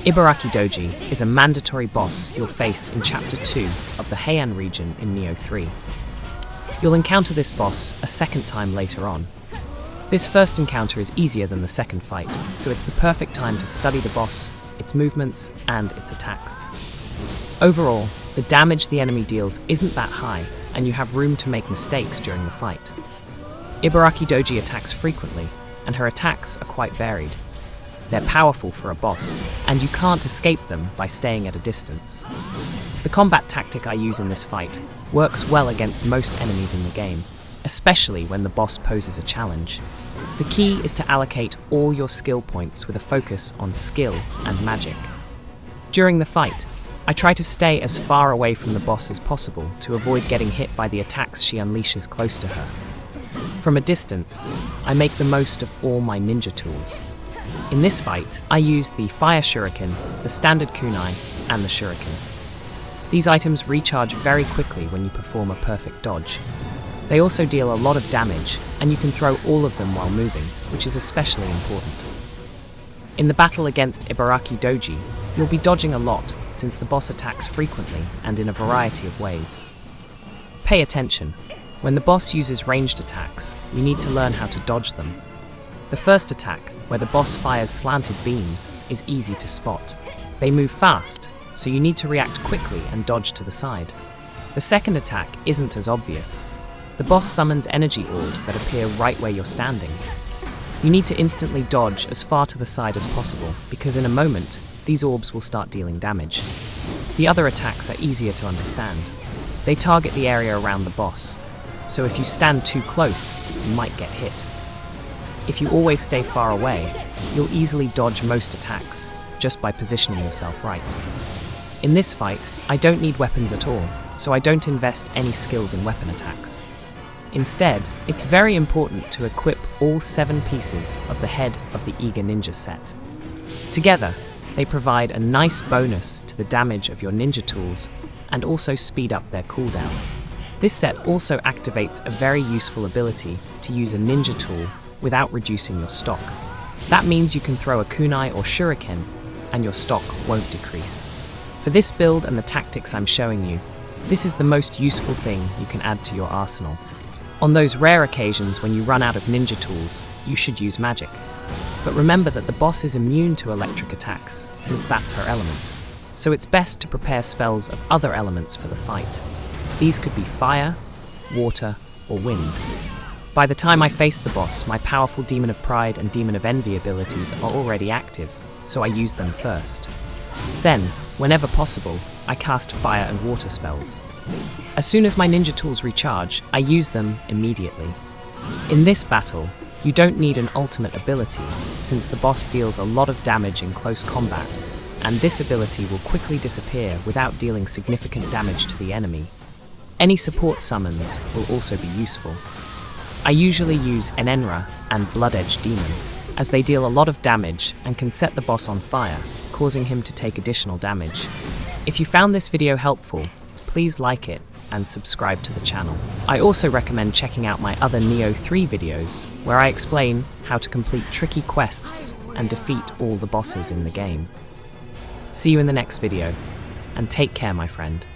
Ibaraki Doji is a mandatory boss you'll face in Chapter 2 of the Heian region in Nioh 3. You'll encounter this boss a second time later on. This first encounter is easier than the second fight, so it's the perfect time to study the boss, its movements, and its attacks. Overall, the damage the enemy deals isn't that high, and you have room to make mistakes during the fight. Ibaraki Doji attacks frequently, and her attacks are quite varied. They're powerful for a boss, and you can't escape them by staying at a distance. The combat tactic I use in this fight works well against most enemies in the game, especially when the boss poses a challenge. The key is to allocate all your skill points with a focus on skill and magic. During the fight, I try to stay as far away from the boss as possible to avoid getting hit by the attacks she unleashes close to her. From a distance, I make the most of all my ninja tools. In this fight, I use the Fire Shuriken, the Standard Kunai, and the Shuriken. These items recharge very quickly when you perform a perfect dodge. They also deal a lot of damage, and you can throw all of them while moving, which is especially important. In the battle against Ibaraki Doji, you'll be dodging a lot, since the boss attacks frequently and in a variety of ways. Pay attention. When the boss uses ranged attacks, you need to learn how to dodge them. The first attack, where the boss fires slanted beams, is easy to spot. They move fast, so you need to react quickly and dodge to the side. The second attack isn't as obvious. The boss summons energy orbs that appear right where you're standing. You need to instantly dodge as far to the side as possible, because in a moment, these orbs will start dealing damage. The other attacks are easier to understand. They target the area around the boss, so if you stand too close, you might get hit. If you always stay far away, you'll easily dodge most attacks, just by positioning yourself right. In this fight, I don't need weapons at all, so I don't invest any skills in weapon attacks. Instead, it's very important to equip all 7 pieces of the head of the Eager Ninja set. Together, they provide a nice bonus to the damage of your ninja tools and also speed up their cooldown. This set also activates a very useful ability to use a ninja tool without reducing your stock. That means you can throw a kunai or shuriken and your stock won't decrease. For this build and the tactics I'm showing you, this is the most useful thing you can add to your arsenal. On those rare occasions when you run out of ninja tools, you should use magic. But remember that the boss is immune to electric attacks, since that's her element. So it's best to prepare spells of other elements for the fight. These could be fire, water, or wind. By the time I face the boss, my powerful Demon of Pride and Demon of Envy abilities are already active, so I use them first. Then, whenever possible, I cast fire and water spells. As soon as my ninja tools recharge, I use them immediately. In this battle, you don't need an ultimate ability, since the boss deals a lot of damage in close combat, and this ability will quickly disappear without dealing significant damage to the enemy. Any support summons will also be useful. I usually use Enenra and Blood Edge Demon, as they deal a lot of damage and can set the boss on fire, causing him to take additional damage. If you found this video helpful, please like it and subscribe to the channel. I also recommend checking out my other Nioh 3 videos, where I explain how to complete tricky quests and defeat all the bosses in the game. See you in the next video, and take care, my friend.